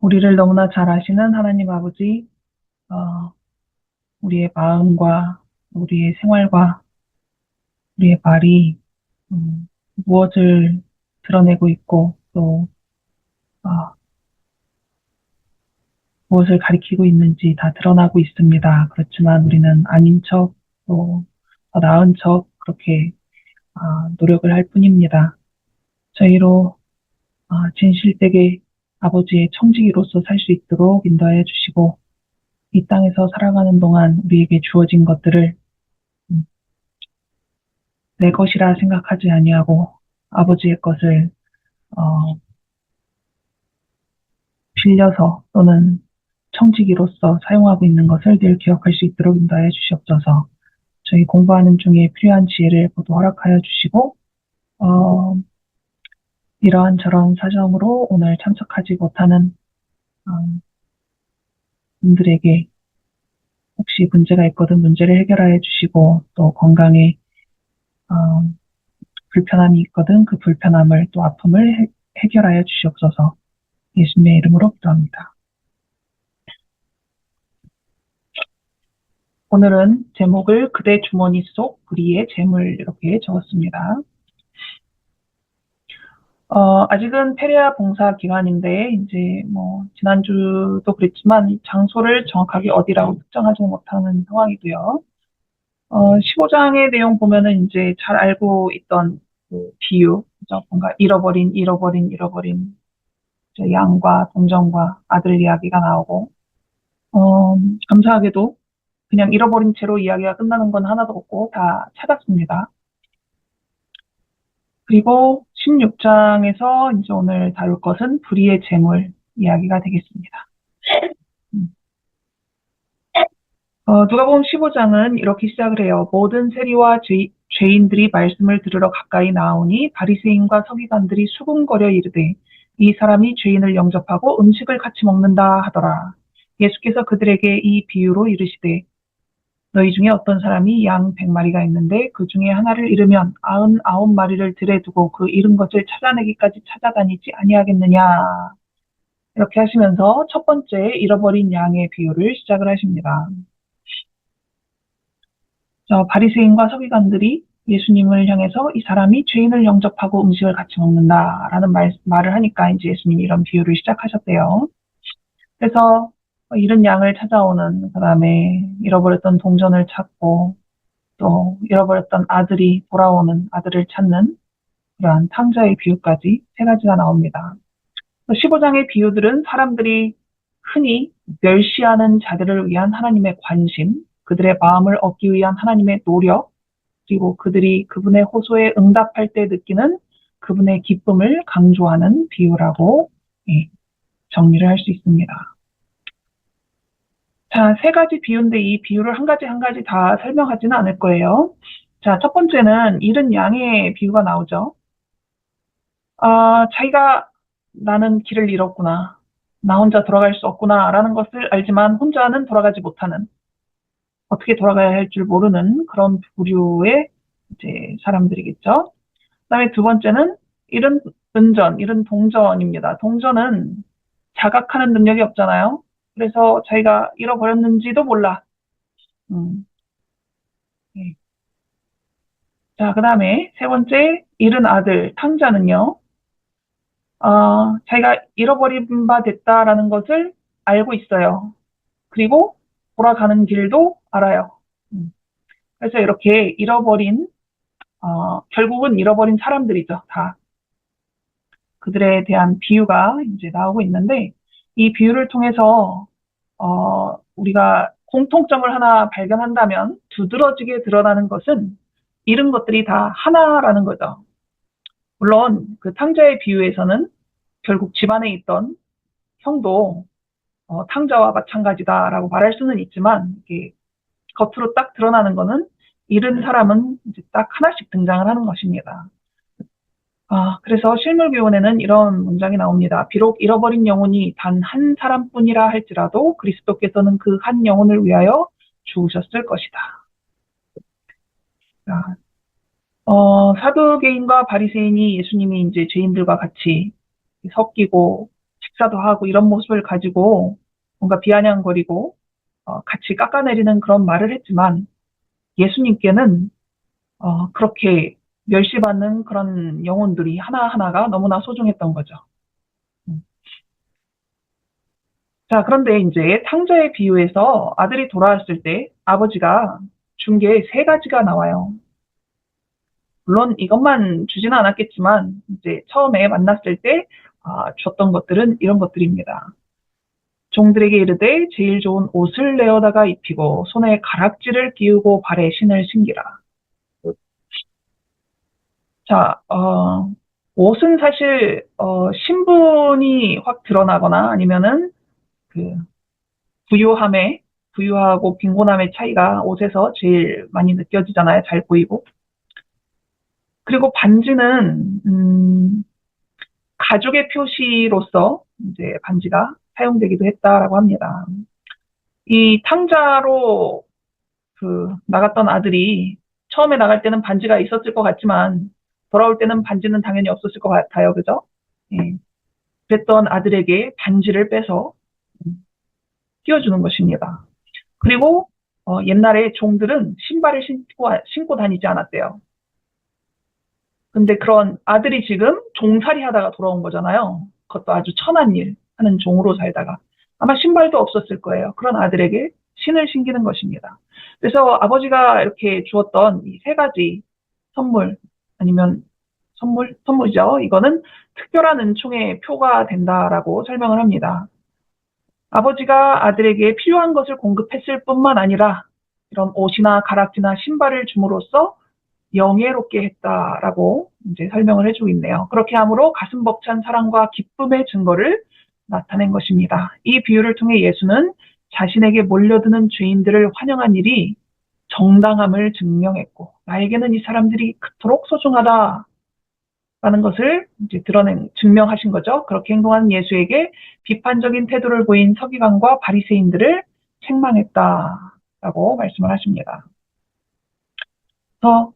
우리를 너무나 잘 아시는 하나님 아버지, 어, 우리의 마음과 우리의 생활과 우리의 말이 음, 무엇을 드러내고 있고 또 어, 무엇을 가리키고 있는지 다 드러나고 있습니다. 그렇지만 우리는 아닌 척, 또 더 나은 척 그렇게 노력을 할 뿐입니다. 저희로 진실되게 아버지의 청지기로서 살 수 있도록 인도하여 주시고 이 땅에서 살아가는 동안 우리에게 주어진 것들을 음, 내 것이라 생각하지 아니하고 아버지의 것을 어, 빌려서 또는 청지기로서 사용하고 있는 것을 늘 기억할 수 있도록 인도하여 주시옵소서. 저희 공부하는 중에 필요한 지혜를 모두 허락하여 주시고 어, 이러한 저런 사정으로 오늘 참석하지 못하는 어, 분들에게 혹시 문제가 있거든 문제를 해결하여 주시고 또 건강에 어, 불편함이 있거든 그 불편함을 또 아픔을 해결하여 주시옵소서. 예수님의 이름으로 기도합니다. 오늘은 제목을 그대 주머니 속 우리의 재물 이렇게 적었습니다. 아직은 페레아 봉사 기간인데 이제 뭐 지난주도 그랬지만 장소를 정확하게 어디라고 특정하지 못하는 상황이고요. 15장의 내용 보면은 이제 잘 알고 있던 그 비유, 그죠? 뭔가 잃어버린 양과 동정과 아들 이야기가 나오고, 감사하게도 그냥 잃어버린 채로 이야기가 끝나는 건 하나도 없고 다 찾았습니다. 그리고 16장에서 이제 오늘 다룰 것은 불의의 재물 이야기가 되겠습니다. 누가복음 15장은 이렇게 시작을 해요. 모든 세리와 죄인들이 말씀을 들으러 가까이 나오니 바리새인과 서기관들이 수군거려 이르되 이 사람이 죄인을 영접하고 음식을 같이 먹는다 하더라. 예수께서 그들에게 이 비유로 이르시되 너희 중에 어떤 사람이 양 100마리가 있는데 그 중에 하나를 잃으면 99마리를 들에 두고 그 잃은 것을 찾아내기까지 찾아다니지 아니하겠느냐. 이렇게 하시면서 첫 번째 잃어버린 양의 비유를 시작을 하십니다. 바리새인과 서기관들이 예수님을 향해서 이 사람이 죄인을 영접하고 음식을 같이 먹는다라는 말을 하니까 이제 예수님이 이런 비유를 시작하셨대요. 그래서 잃은 양을 찾아오는, 그다음에 잃어버렸던 동전을 찾고 또 잃어버렸던 아들이 돌아오는, 아들을 찾는 그러한 탕자의 비유까지 세 가지가 나옵니다. 15장의 비유들은 사람들이 흔히 멸시하는 자들을 위한 하나님의 관심, 그들의 마음을 얻기 위한 하나님의 노력, 그리고 그들이 그분의 호소에 응답할 때 느끼는 그분의 기쁨을 강조하는 비유라고 정리를 할 수 있습니다. 자, 세 가지 비유인데 이 비유를 한 가지 한 가지 다 설명하지는 않을 거예요. 자, 첫 번째는 잃은 양의 비유가 나오죠. 자기가 나는 길을 잃었구나. 나 혼자 돌아갈 수 없구나. 라는 것을 알지만 혼자는 돌아가지 못하는, 어떻게 돌아가야 할 줄 모르는 그런 부류의 이제 사람들이겠죠. 그 다음에 두 번째는 잃은 잃은 동전입니다. 동전은 자각하는 능력이 없잖아요. 그래서 자기가 잃어버렸는지도 몰라. 음, 예. 자, 그 다음에 세 번째, 잃은 아들, 탕자는요, 자기가 잃어버린 바 됐다라는 것을 알고 있어요. 그리고 돌아가는 길도 알아요. 그래서 이렇게 결국은 잃어버린 사람들이죠. 다. 그들에 대한 비유가 이제 나오고 있는데, 이 비유를 통해서, 우리가 공통점을 하나 발견한다면, 두드러지게 드러나는 것은 잃은 것들이 다 하나라는 거죠. 물론, 그 탕자의 비유에서는 결국 집안에 있던 형도 탕자와 마찬가지다라고 말할 수는 있지만, 이게 겉으로 딱 드러나는 거는 잃은 사람은 이제 딱 하나씩 등장을 하는 것입니다. 그래서 실물교훈에는 이런 문장이 나옵니다. 비록 잃어버린 영혼이 단 한 사람뿐이라 할지라도 그리스도께서는 그 한 영혼을 위하여 죽으셨을 것이다. 자, 사두개인과 바리새인이 예수님이 이제 죄인들과 같이 섞이고 식사도 하고 이런 모습을 가지고 뭔가 비아냥거리고 같이 깎아내리는 그런 말을 했지만 예수님께는 그렇게 멸시받는 그런 영혼들이 하나하나가 너무나 소중했던 거죠. 음. 자, 그런데 이제 탕자의 비유에서 아들이 돌아왔을 때 아버지가 준 게 세 가지가 나와요. 물론 이것만 주지는 않았겠지만 이제 처음에 만났을 때 줬던 것들은 이런 것들입니다. 종들에게 이르되 제일 좋은 옷을 내어다가 입히고 손에 가락지를 끼우고 발에 신을 신기라. 자, 옷은 사실 신분이 확 드러나거나 아니면은 그 부유함의 부유하고 빈곤함의 차이가 옷에서 제일 많이 느껴지잖아요. 잘 보이고. 그리고 반지는 가족의 표시로서 이제 반지가 사용되기도 했다라고 합니다. 이 탕자로 나갔던 아들이 처음에 나갈 때는 반지가 있었을 것 같지만 돌아올 때는 반지는 당연히 없었을 것 같아요. 그죠? 예. 그랬던 아들에게 반지를 빼서 띄워주는 것입니다. 그리고 옛날에 종들은 신발을 신고 다니지 않았대요. 근데 그런 아들이 지금 종살이 하다가 돌아온 거잖아요. 그것도 아주 천한 일 하는 종으로 살다가 아마 신발도 없었을 거예요. 그런 아들에게 신을 신기는 것입니다. 그래서 아버지가 이렇게 주었던 이 세 가지 선물 아니면 선물이죠. 이거는 특별한 은총의 표가 된다라고 설명을 합니다. 아버지가 아들에게 필요한 것을 공급했을 뿐만 아니라 이런 옷이나 가락지나 신발을 줌으로써 영예롭게 했다라고 이제 설명을 해주고 있네요. 그렇게 함으로 가슴 벅찬 사랑과 기쁨의 증거를 나타낸 것입니다. 이 비유를 통해 예수는 자신에게 몰려드는 죄인들을 환영한 일이 정당함을 증명했고, 나에게는 이 사람들이 그토록 소중하다라는 것을 이제 증명하신 거죠. 그렇게 행동하는 예수에게 비판적인 태도를 보인 서기관과 바리새인들을 책망했다라고 말씀을 하십니다. 그래서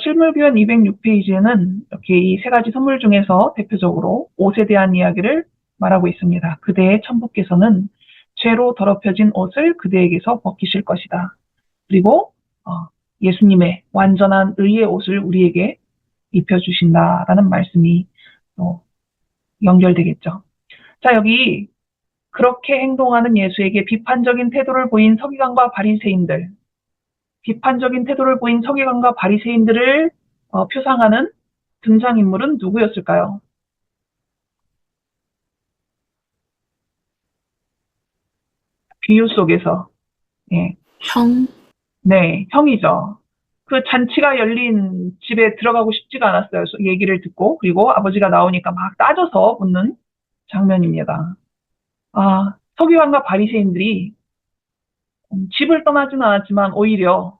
실물교현 206페이지에는 이렇게 이 세 가지 선물 중에서 대표적으로 옷에 대한 이야기를 말하고 있습니다. 그대의 천부께서는 죄로 더럽혀진 옷을 그대에게서 벗기실 것이다. 그리고 예수님의 완전한 의의 옷을 우리에게 입혀주신다라는 말씀이 연결되겠죠. 자, 여기 그렇게 행동하는 예수에게 비판적인 태도를 보인 서기관과 바리새인들, 비판적인 태도를 보인 서기관과 바리새인들을 표상하는 등장인물은 누구였을까요? 비유 속에서. 예. 형, 네, 형이죠. 그 잔치가 열린 집에 들어가고 싶지가 않았어요. 얘기를 듣고. 그리고 아버지가 나오니까 막 따져서 묻는 장면입니다. 서기관과 바리새인들이 집을 떠나지는 않았지만 오히려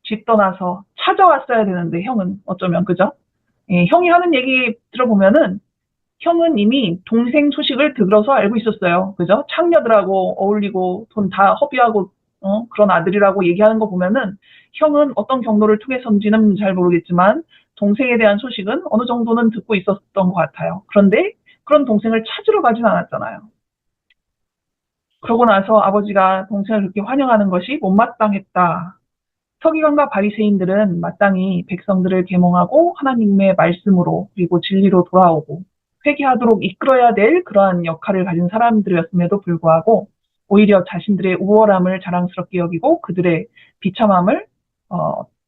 집 떠나서 찾아왔어야 되는데 형은 어쩌면 그죠? 예, 형이 하는 얘기 들어보면은 형은 이미 동생 소식을 들어서 알고 있었어요. 그죠? 창녀들하고 어울리고 돈 다 허비하고 그런 아들이라고 얘기하는 거 보면은 형은 어떤 경로를 통해서인지는 잘 모르겠지만 동생에 대한 소식은 어느 정도는 듣고 있었던 것 같아요. 그런데 그런 동생을 찾으러 가진 않았잖아요. 그러고 나서 아버지가 동생을 그렇게 환영하는 것이 못마땅했다. 서기관과 바리새인들은 마땅히 백성들을 계몽하고 하나님의 말씀으로 그리고 진리로 돌아오고 회개하도록 이끌어야 될 그러한 역할을 가진 사람들이었음에도 불구하고 오히려 자신들의 우월함을 자랑스럽게 여기고 그들의 비참함을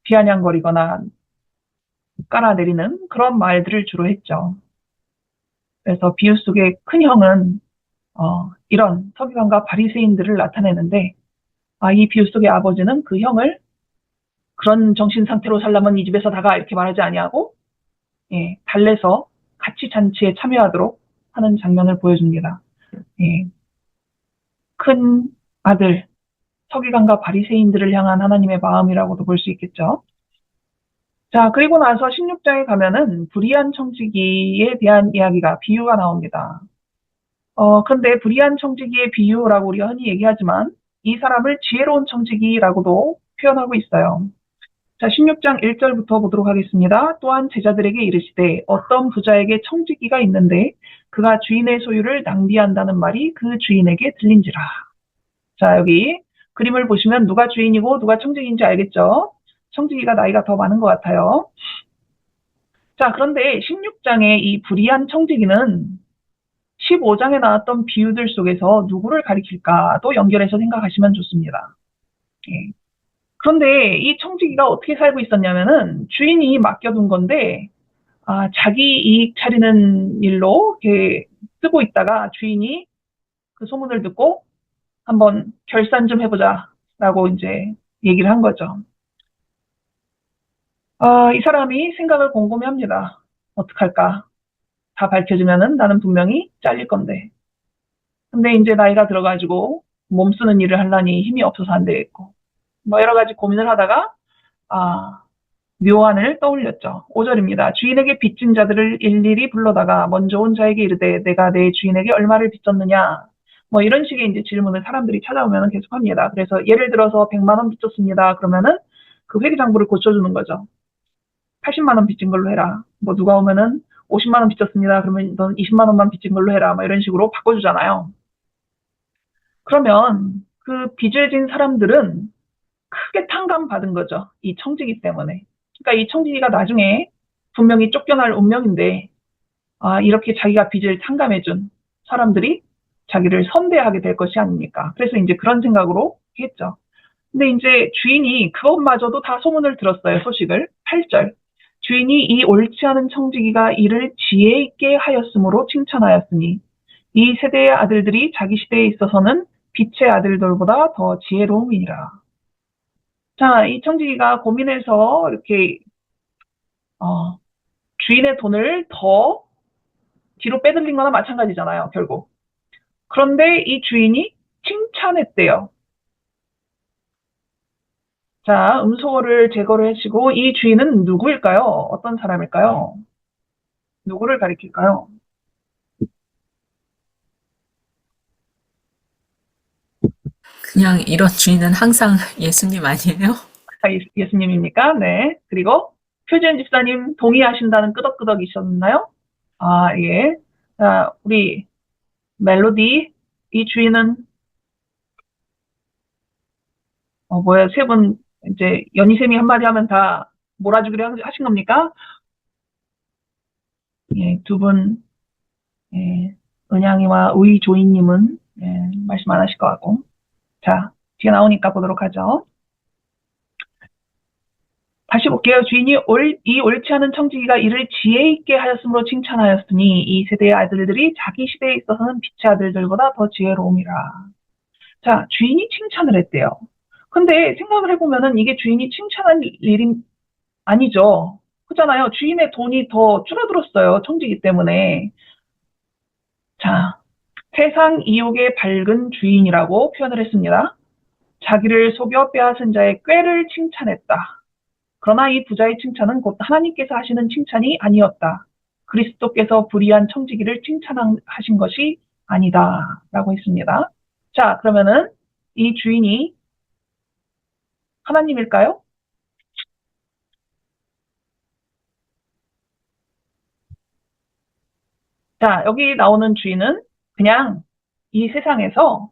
비아냥거리거나 깔아내리는 그런 말들을 주로 했죠. 그래서 비유 속의 큰 형은 이런 서기관과 바리새인들을 나타내는데 이 비유 속의 아버지는 그 형을 그런 정신 상태로 살려면 이 집에서 다가 이렇게 말하지 아니하고 달래서 같이 잔치에 참여하도록 하는 장면을 보여줍니다. 예, 큰 아들 서기관과 바리새인들을 향한 하나님의 마음이라고도 볼 수 있겠죠. 자, 그리고 나서 16장에 가면은 불의한 청지기에 대한 이야기가 비유가 나옵니다. 그런데 불의한 청지기의 비유라고 우리가 흔히 얘기하지만 이 사람을 지혜로운 청지기라고도 표현하고 있어요. 자, 16장 1절부터 보도록 하겠습니다. 또한 제자들에게 이르시되 어떤 부자에게 청지기가 있는데 그가 주인의 소유를 낭비한다는 말이 그 주인에게 들린지라. 자, 여기 그림을 보시면 누가 주인이고 누가 청지기인지 알겠죠? 청지기가 나이가 더 많은 것 같아요. 자, 그런데 16장의 이 불의한 청지기는 15장에 나왔던 비유들 속에서 누구를 가리킬까도 연결해서 생각하시면 좋습니다. 예. 그런데 이 청지기가 어떻게 살고 있었냐면은 주인이 맡겨둔 건데 자기 이익 차리는 일로 이렇게 쓰고 있다가 주인이 그 소문을 듣고 한번 결산 좀 해보자라고 이제 얘기를 한 거죠. 이 사람이 생각을 곰곰이 합니다. 어떡할까? 다 밝혀지면은 나는 분명히 잘릴 건데. 근데 이제 나이가 들어가지고 몸 쓰는 일을 하려니 힘이 없어서 안 되겠고. 뭐 여러 가지 고민을 하다가 아, 묘안을 떠올렸죠. 5절입니다. 주인에게 빚진 자들을 일일이 불러다가 먼저 온 자에게 이르되 내가 내 주인에게 얼마를 빚졌느냐. 뭐 이런 식의 이제 질문을 사람들이 찾아오면 계속 합니다. 그래서 예를 들어서 100만 원 빚졌습니다. 그러면은 그 회계장부를 고쳐주는 거죠. 80만 원 빚진 걸로 해라. 뭐 누가 오면은 50만 원 빚졌습니다. 그러면 넌 20만 원만 빚진 걸로 해라. 뭐 이런 식으로 바꿔주잖아요. 그러면 그 빚을 진 사람들은 크게 탕감받은 거죠. 이 청지기 때문에. 그러니까 이 청지기가 나중에 분명히 쫓겨날 운명인데 이렇게 자기가 빚을 탕감해준 사람들이 자기를 선대하게 될 것이 아닙니까? 그래서 이제 그런 생각으로 했죠. 근데 이제 주인이 그것마저도 다 소문을 들었어요. 소식을. 8절. 주인이 이 옳지 않은 청지기가 이를 지혜 있게 하였으므로 칭찬하였으니 이 세대의 아들들이 자기 시대에 있어서는 빛의 아들들보다 더 지혜로움이니라. 자, 이 청지기가 고민해서 이렇게 어, 주인의 돈을 더 뒤로 빼돌린 거나 마찬가지잖아요, 결국. 그런데 이 주인이 칭찬했대요. 자, 음소거를 제거를 하시고 이 주인은 누구일까요? 어떤 사람일까요? 누구를 가리킬까요? 그냥 이런 주인은 항상 예수님 아니에요? 예수님입니까? 네. 그리고 표지은 집사님 동의하신다는 끄덕끄덕이셨나요? 예. 자, 우리 멜로디 이 주인은 뭐야 세 분 이제 연희쌤이 한마디 하면 다 몰아주기로 하신 겁니까? 예, 두 분, 예, 은양이와 의조이님은 예, 말씀 안 하실 것 같고. 자, 뒤에 나오니까 보도록 하죠. 다시 볼게요. 주인이 이 옳지 않은 청지기가 이를 지혜 있게 하였으므로 칭찬하였으니 이 세대의 아들들이 자기 시대에 있어서는 빛의 아들들보다 더 지혜로움이라. 자, 주인이 칭찬을 했대요. 근데 생각을 해보면은 이게 주인이 칭찬한 일이 아니죠. 그렇잖아요. 주인의 돈이 더 줄어들었어요. 청지기 때문에. 자, 세상 이욕의 밝은 주인이라고 표현을 했습니다. 자기를 속여 빼앗은 자의 꾀를 칭찬했다. 그러나 이 부자의 칭찬은 곧 하나님께서 하시는 칭찬이 아니었다. 그리스도께서 불의한 청지기를 칭찬하신 것이 아니다. 라고 했습니다. 자, 그러면은 이 주인이 하나님일까요? 자, 여기 나오는 주인은 그냥 이 세상에서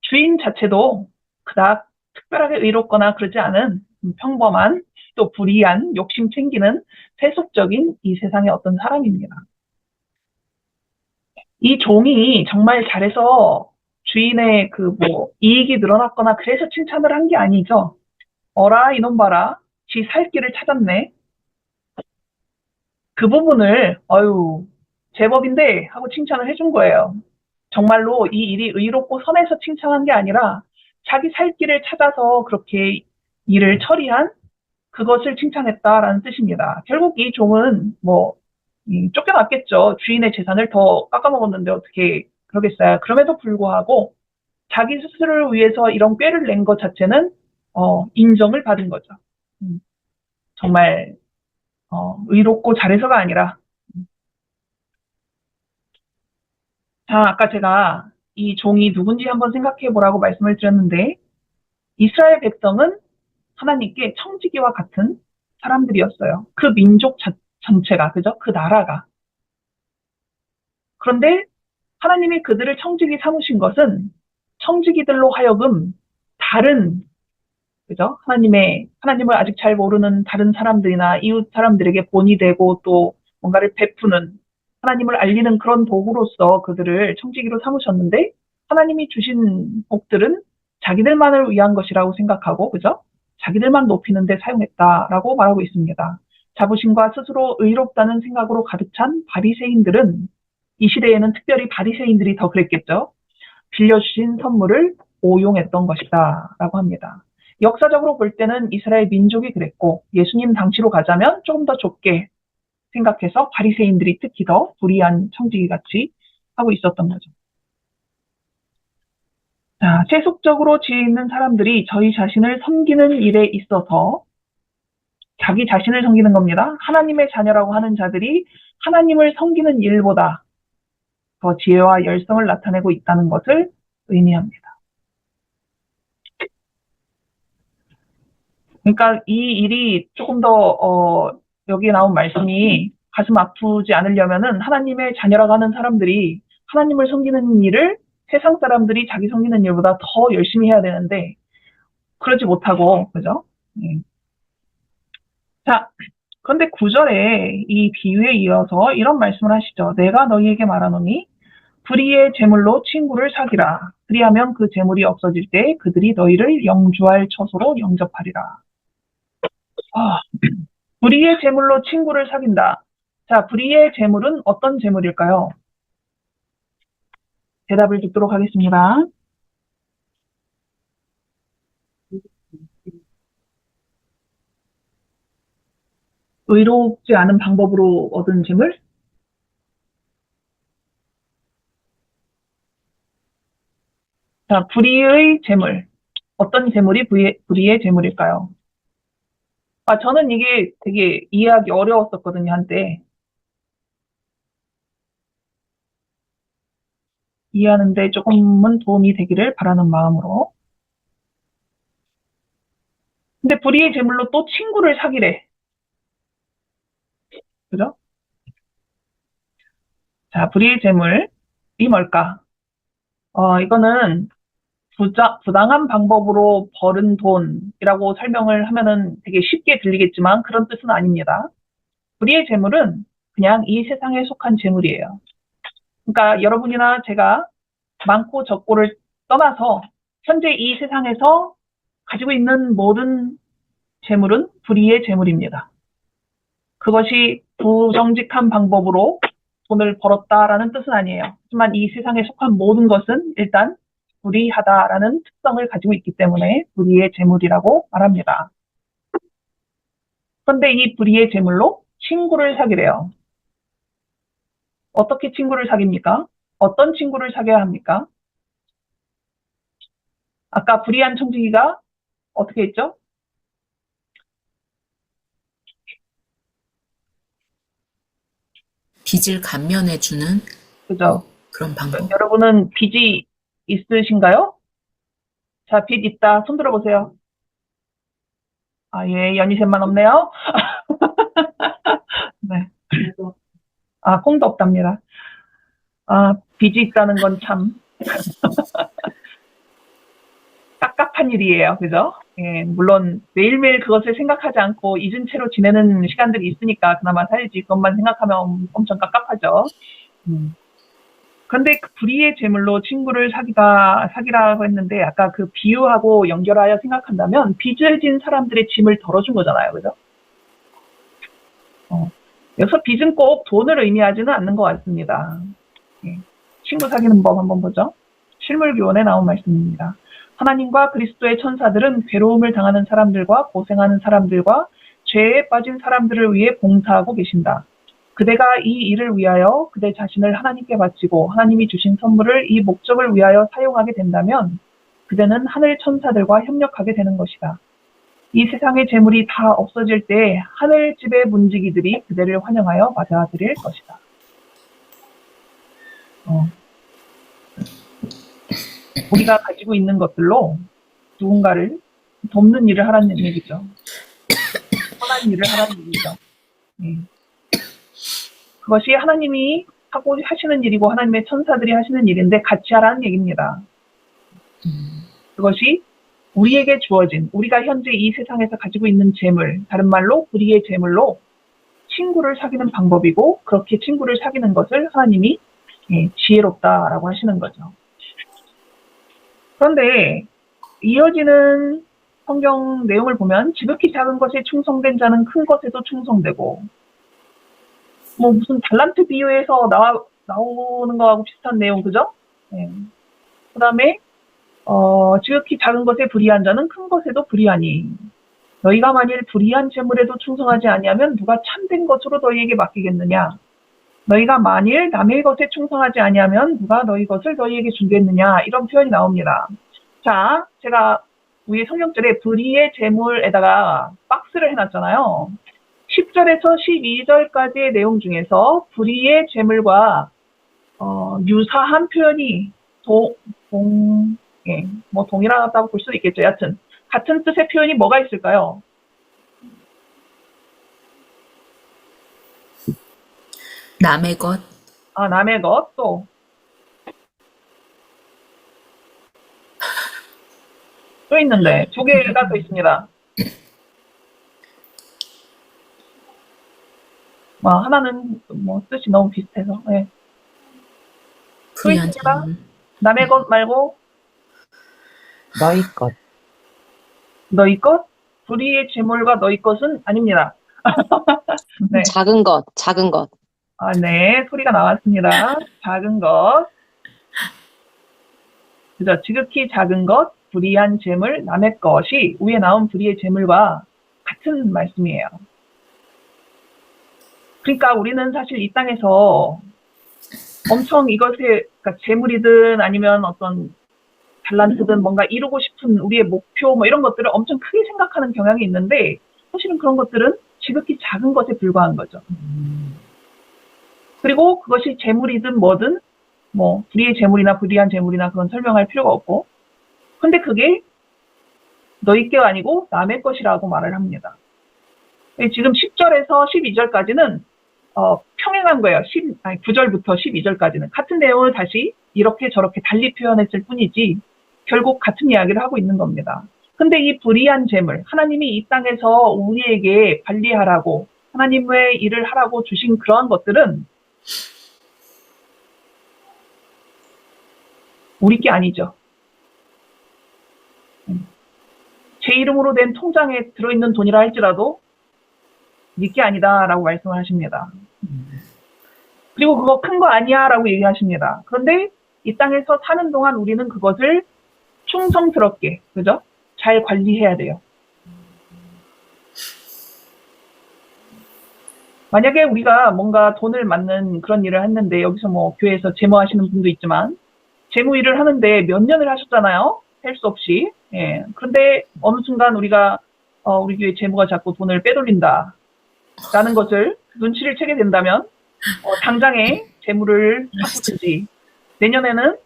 주인 자체도 그닥 특별하게 의롭거나 그러지 않은 평범한 또 불의한 욕심 챙기는 세속적인 이 세상의 어떤 사람입니다. 이 종이 정말 잘해서 주인의 그 뭐 이익이 늘어났거나 그래서 칭찬을 한 게 아니죠. 어라 이놈 봐라. 지 살 길을 찾았네. 그 부분을 제법인데 하고 칭찬을 해준 거예요. 정말로 이 일이 의롭고 선해서 칭찬한 게 아니라 자기 살 길을 찾아서 그렇게 일을 처리한 그것을 칭찬했다라는 뜻입니다. 결국 이 종은 뭐 쫓겨났겠죠. 주인의 재산을 더 깎아먹었는데 어떻게 그러겠어요. 그럼에도 불구하고 자기 스스로를 위해서 이런 꾀를 낸 것 자체는 인정을 받은 거죠. 정말 의롭고 잘해서가 아니라 자, 아까 제가 이 종이 누군지 한번 생각해 보라고 말씀을 드렸는데 이스라엘 백성은 하나님께 청지기와 같은 사람들이었어요. 그 민족 전체가, 그죠? 그 나라가. 그런데 하나님이 그들을 청지기 삼으신 것은 청지기들로 하여금 다른, 그죠? 하나님을 아직 잘 모르는 다른 사람들이나 이웃 사람들에게 본이 되고 또 뭔가를 베푸는, 하나님을 알리는 그런 도구로서 그들을 청지기로 삼으셨는데, 하나님이 주신 복들은 자기들만을 위한 것이라고 생각하고, 그죠? 자기들만 높이는 데 사용했다라고 말하고 있습니다. 자부심과 스스로 의롭다는 생각으로 가득 찬 바리새인들은, 이 시대에는 특별히 바리새인들이 더 그랬겠죠. 빌려주신 선물을 오용했던 것이다 라고 합니다. 역사적으로 볼 때는 이스라엘 민족이 그랬고, 예수님 당시로 가자면 조금 더 좁게 생각해서 바리새인들이 특히 더 불의한 청지기 같이 하고 있었던 거죠. 자, 세속적으로 지혜 있는 사람들이 저희 자신을 섬기는 일에 있어서 자기 자신을 섬기는 겁니다. 하나님의 자녀라고 하는 자들이 하나님을 섬기는 일보다 더 지혜와 열성을 나타내고 있다는 것을 의미합니다. 그러니까 이 일이 조금 더 여기에 나온 말씀이 가슴 아프지 않으려면은 하나님의 자녀라고 하는 사람들이 하나님을 섬기는 일을 세상 사람들이 자기 섬기는 일보다 더 열심히 해야 되는데 그러지 못하고, 그죠? 네. 자, 그런데 9절에 이 비유에 이어서 이런 말씀을 하시죠. 내가 너희에게 말하노니 불의의 재물로 친구를 사귀라. 그리하면 그 재물이 없어질 때 그들이 너희를 영주할 처소로 영접하리라. 아, 불의의 재물로 친구를 사귄다. 자, 불의의 재물은 어떤 재물일까요? 대답을 듣도록 하겠습니다. 의롭지 않은 방법으로 얻은 재물? 자, 불의의 재물. 어떤 재물이 불의의 재물일까요? 아, 저는 이게 되게 이해하기 어려웠었거든요, 한때. 이해하는데 조금은 도움이 되기를 바라는 마음으로. 근데 불의의 재물로 또 친구를 사귀래. 그죠? 자, 불의의 재물이 뭘까? 이거는 부당한 방법으로 벌은 돈이라고 설명을 하면은 되게 쉽게 들리겠지만 그런 뜻은 아닙니다. 불의의 재물은 그냥 이 세상에 속한 재물이에요. 그러니까 여러분이나 제가 많고 적고를 떠나서 현재 이 세상에서 가지고 있는 모든 재물은 불의의 재물입니다. 그것이 부정직한 방법으로 돈을 벌었다라는 뜻은 아니에요. 하지만 이 세상에 속한 모든 것은 일단 불의하다라는 특성을 가지고 있기 때문에 불의의 재물이라고 말합니다. 그런데 이 불의의 재물로 친구를 사귀래요. 어떻게 친구를 사깁니까? 어떤 친구를 사귀어야 합니까? 아까 불의한 청지기가 어떻게 했죠? 빚을 감면해주는 그죠? 그런 방법. 여러분은 빚이 있으신가요? 자, 빚 있다. 손 들어보세요. 아, 예, 연희샘만 없네요. 네. 아, 콩도 없답니다. 아, 빚이 있다는 건 참 깝깝한 일이에요. 그죠? 예, 물론 매일매일 그것을 생각하지 않고 잊은 채로 지내는 시간들이 있으니까 그나마 살지. 그것만 생각하면 엄청 깝깝하죠. 그런데 그 불의의 재물로 친구를 사기라고 했는데 아까 그 비유하고 연결하여 생각한다면 빚을 진 사람들의 짐을 덜어준 거잖아요. 그죠? 여기서 빚은 꼭 돈을 의미하지는 않는 것 같습니다. 예. 친구 사귀는 법 한번 보죠. 실물교원에 나온 말씀입니다. 하나님과 그리스도의 천사들은 괴로움을 당하는 사람들과 고생하는 사람들과 죄에 빠진 사람들을 위해 봉사하고 계신다. 그대가 이 일을 위하여 그대 자신을 하나님께 바치고 하나님이 주신 선물을 이 목적을 위하여 사용하게 된다면 그대는 하늘 천사들과 협력하게 되는 것이다. 이 세상의 재물이 다 없어질 때 하늘집의 문지기들이 그대를 환영하여 맞아들일 것이다. 우리가 가지고 있는 것들로 누군가를 돕는 일을 하라는 얘기죠. 선한 일을 하라는 얘기죠. 예. 그것이 하나님이 하고 하시는 일이고 하나님의 천사들이 하시는 일인데 같이 하라는 얘기입니다. 그것이 우리에게 주어진, 우리가 현재 이 세상에서 가지고 있는 재물, 다른 말로 불의의 재물로 친구를 사귀는 방법이고, 그렇게 친구를 사귀는 것을 하나님이 지혜롭다라고 하시는 거죠. 그런데 이어지는 성경 내용을 보면 지극히 작은 것에 충성된 자는 큰 것에도 충성되고, 뭐 무슨 달란트 비유에서 나오는 거하고 비슷한 내용, 그죠? 그 다음에 지극히 작은 것에 불의한 자는 큰 것에도 불의하니 너희가 만일 불의한 재물에도 충성하지 아니하면 누가 참된 것으로 너희에게 맡기겠느냐? 너희가 만일 남의 것에 충성하지 아니하면 누가 너희 것을 너희에게 주겠느냐? 이런 표현이 나옵니다. 자, 제가 위에 성경절에 불의의 재물에다가 박스를 해놨잖아요. 10절에서 12절까지의 내용 중에서 불의의 재물과 유사한 표현이 뭐 동일하다고 볼 수도 있겠죠. 여하튼 같은 뜻의 표현이 뭐가 있을까요? 남의 것, 남의 것, 또 있는데 두 개가 더 있습니다. 하나는 뭐 뜻이 너무 비슷해서. 또 불의한 있습니다. 재물, 남의 것 말고 너희 것. 너희 것? 불의의 재물과 너희 것은 아닙니다. 네. 작은 것, 작은 것. 네, 소리가 나왔습니다. 작은 것. 그죠? 지극히 작은 것, 불의한 재물, 남의 것이 위에 나온 불의의 재물과 같은 말씀이에요. 그러니까 우리는 사실 이 땅에서 엄청 이것에, 그러니까 재물이든 아니면 어떤 달란트든 뭔가 이루고 싶은 우리의 목표 뭐 이런 것들을 엄청 크게 생각하는 경향이 있는데 사실은 그런 것들은 지극히 작은 것에 불과한 거죠. 그리고 그것이 재물이든 뭐든 뭐 불의의 재물이나 불의한 재물이나 그건 설명할 필요가 없고, 근데 그게 너희 게 아니고 남의 것이라고 말을 합니다. 지금 10절에서 12절까지는 평행한 거예요. 9절부터 12절까지는 같은 내용을 다시 이렇게 저렇게 달리 표현했을 뿐이지 결국 같은 이야기를 하고 있는 겁니다. 근데 이 불의한 재물, 하나님이 이 땅에서 우리에게 관리하라고, 하나님의 일을 하라고 주신 그러한 것들은 우리 게 아니죠. 제 이름으로 된 통장에 들어있는 돈이라 할지라도 네 게 아니다라고 말씀을 하십니다. 그리고 그거 큰 거 아니야 라고 얘기하십니다. 그런데 이 땅에서 사는 동안 우리는 그것을 충성스럽게, 그죠? 잘 관리해야 돼요. 만약에 우리가 뭔가 돈을 맞는 그런 일을 했는데, 여기서 뭐 교회에서 재무하시는 분도 있지만, 재무 일을 하는데 몇 년을 하셨잖아요? 할 수 없이. 그런데 어느 순간 우리가, 우리 교회 재무가 자꾸 돈을 빼돌린다. 라는 것을 눈치를 채게 된다면, 당장에 재무를 바꾸든지, 내년에는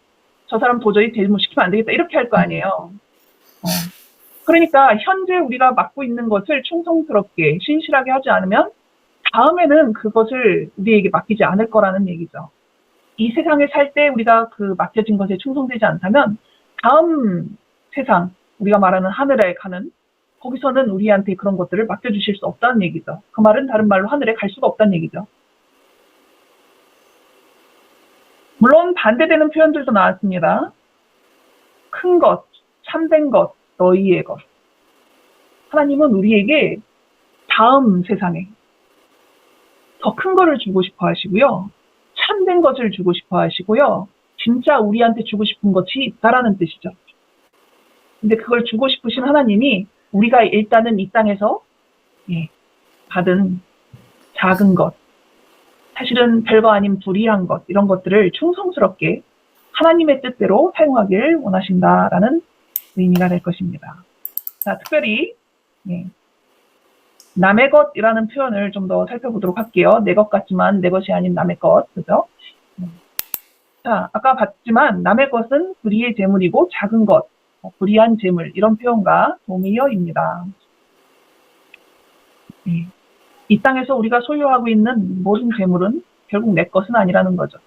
저 사람 도저히 재무시키면 안 되겠다. 이렇게 할 거 아니에요. 그러니까 현재 우리가 맡고 있는 것을 충성스럽게, 신실하게 하지 않으면 다음에는 그것을 우리에게 맡기지 않을 거라는 얘기죠. 이 세상에 살 때 우리가 그 맡겨진 것에 충성되지 않다면 다음 세상, 우리가 말하는 하늘에 가는 거기서는 우리한테 그런 것들을 맡겨주실 수 없다는 얘기죠. 그 말은 다른 말로 하늘에 갈 수가 없다는 얘기죠. 물론 반대되는 표현들도 나왔습니다. 큰 것, 참된 것, 너희의 것. 하나님은 우리에게 다음 세상에 더 큰 거를 주고 싶어 하시고요. 참된 것을 주고 싶어 하시고요. 진짜 우리한테 주고 싶은 것이 있다라는 뜻이죠. 근데 그걸 주고 싶으신 하나님이 우리가 일단은 이 땅에서 받은 작은 것, 사실은 별거 아닌 불의한 것, 이런 것들을 충성스럽게 하나님의 뜻대로 사용하길 원하신다라는 의미가 될 것입니다. 자, 특별히 남의 것이라는 표현을 좀 더 살펴보도록 할게요. 내 것 같지만 내 것이 아닌 남의 것, 그죠? 자, 아까 봤지만 남의 것은 불의의 재물이고 작은 것, 불이한 재물 이런 표현과 동의어입니다. 네. 이 땅에서 우리가 소유하고 있는 모든 재물은 결국 내 것은 아니라는 거죠.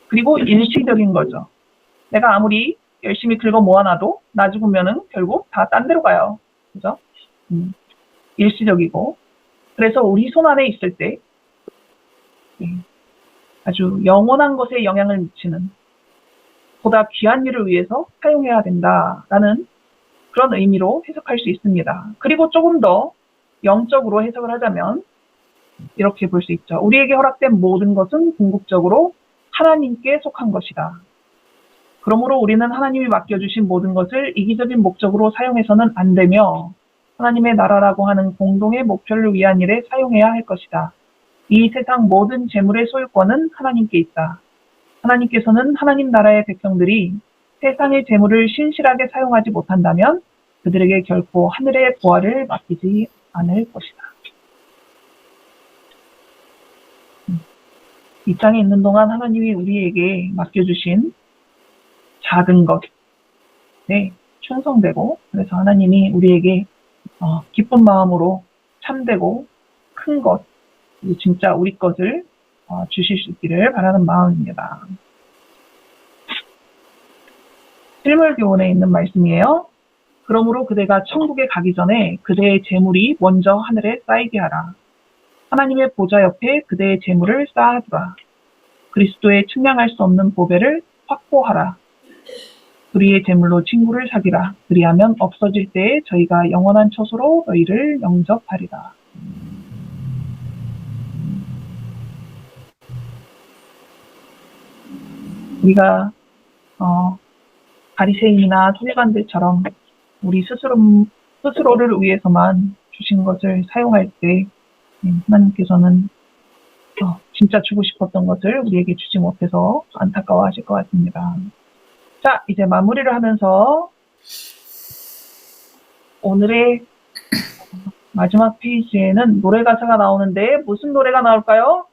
그리고 일시적인 거죠. 내가 아무리 열심히 긁어 모아놔도 나 죽으면은 결국 다 딴 데로 가요. 그죠? 일시적이고. 그래서 우리 손 안에 있을 때 아주 영원한 것에 영향을 미치는 보다 귀한 일을 위해서 사용해야 된다라는 그런 의미로 해석할 수 있습니다. 그리고 조금 더 영적으로 해석을 하자면 이렇게 볼 수 있죠. 우리에게 허락된 모든 것은 궁극적으로 하나님께 속한 것이다. 그러므로 우리는 하나님이 맡겨주신 모든 것을 이기적인 목적으로 사용해서는 안 되며 하나님의 나라라고 하는 공동의 목표를 위한 일에 사용해야 할 것이다. 이 세상 모든 재물의 소유권은 하나님께 있다. 하나님께서는 하나님 나라의 백성들이 세상의 재물을 신실하게 사용하지 못한다면 그들에게 결코 하늘의 보화를 맡기지 않을 것이다. 이 땅에 있는 동안 하나님이 우리에게 맡겨주신 작은 것에 충성되고 그래서 하나님이 우리에게 기쁜 마음으로 참되고 큰 것, 진짜 우리 것을 주실 수 있기를 바라는 마음입니다. 실물교훈에 있는 말씀이에요. 그러므로 그대가 천국에 가기 전에 그대의 재물이 먼저 하늘에 쌓이게 하라. 하나님의 보좌 옆에 그대의 재물을 쌓아두라. 그리스도의 측량할 수 없는 보배를 확보하라. 우리의 재물로 친구를 사귀라. 그리하면 없어질 때에 저희가 영원한 처소로 너희를 영접하리라. 우리가 바리새인이나 서기관들처럼 우리 스스로를 위해서만 주신 것을 사용할 때 하나님께서는 진짜 주고 싶었던 것을 우리에게 주지 못해서 안타까워하실 것 같습니다. 자, 이제 마무리를 하면서 오늘의 마지막 페이지에는 노래 가사가 나오는데 무슨 노래가 나올까요?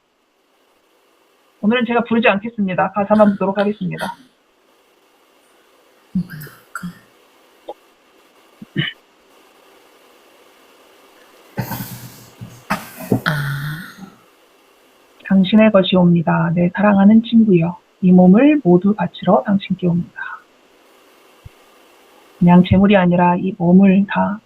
오늘은 제가 부르지 않겠습니다. 가사만 부르도록 하겠습니다. 뭐가 나올까? 당신의 것이옵니다. 내 사랑하는 친구여. 이 몸을 모두 바치러 당신께 옵니다. 그냥 재물이 아니라 이 몸을 다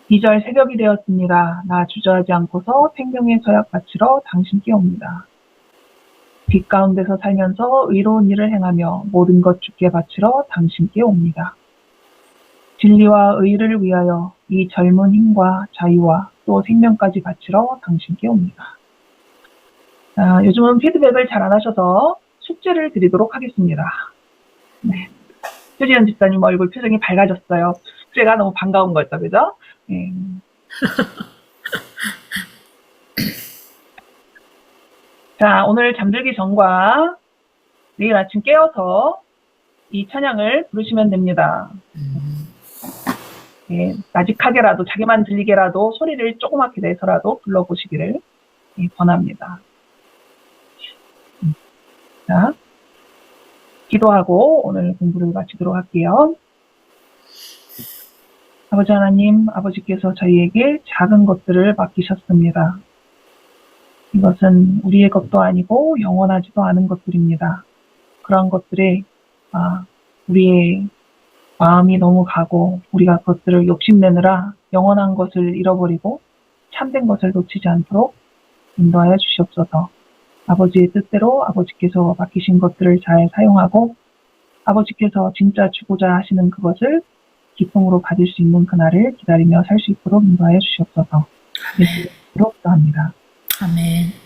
2절 새벽이 되었습니다. 나 주저하지 않고서 생명의 서약 바치러 당신께 옵니다. 빛 가운데서 살면서 의로운 일을 행하며 모든 것 주께 바치러 당신께 옵니다. 진리와 의를 위하여 이 젊은 힘과 자유와 또 생명까지 바치러 당신께 옵니다. 요즘은 피드백을 잘 안 하셔서 숙제를 드리도록 하겠습니다. 네. 표지연 집사님 얼굴 표정이 밝아졌어요. 숙제가 너무 반가운 거죠, 그죠? 네. 자, 오늘 잠들기 전과 내일 아침 깨어서 이 찬양을 부르시면 됩니다. 네, 나직하게라도 자기만 들리게라도 소리를 조그맣게 내서라도 불러보시기를 권합니다. 자, 기도하고 오늘 공부를 마치도록 할게요. 아버지 하나님, 아버지께서 저희에게 작은 것들을 맡기셨습니다. 이것은 우리의 것도 아니고 영원하지도 않은 것들입니다. 그런 것들에 우리의 마음이 너무 가고 우리가 그것들을 욕심내느라 영원한 것을 잃어버리고 참된 것을 놓치지 않도록 인도하여 주시옵소서. 아버지의 뜻대로 아버지께서 맡기신 것들을 잘 사용하고 아버지께서 진짜 주고자 하시는 그것을 기쁨으로 받을 수 있는 그날을 기다리며 살 수 있도록 인도하여 주시옵소서. 예수로 기도합니다. 아멘.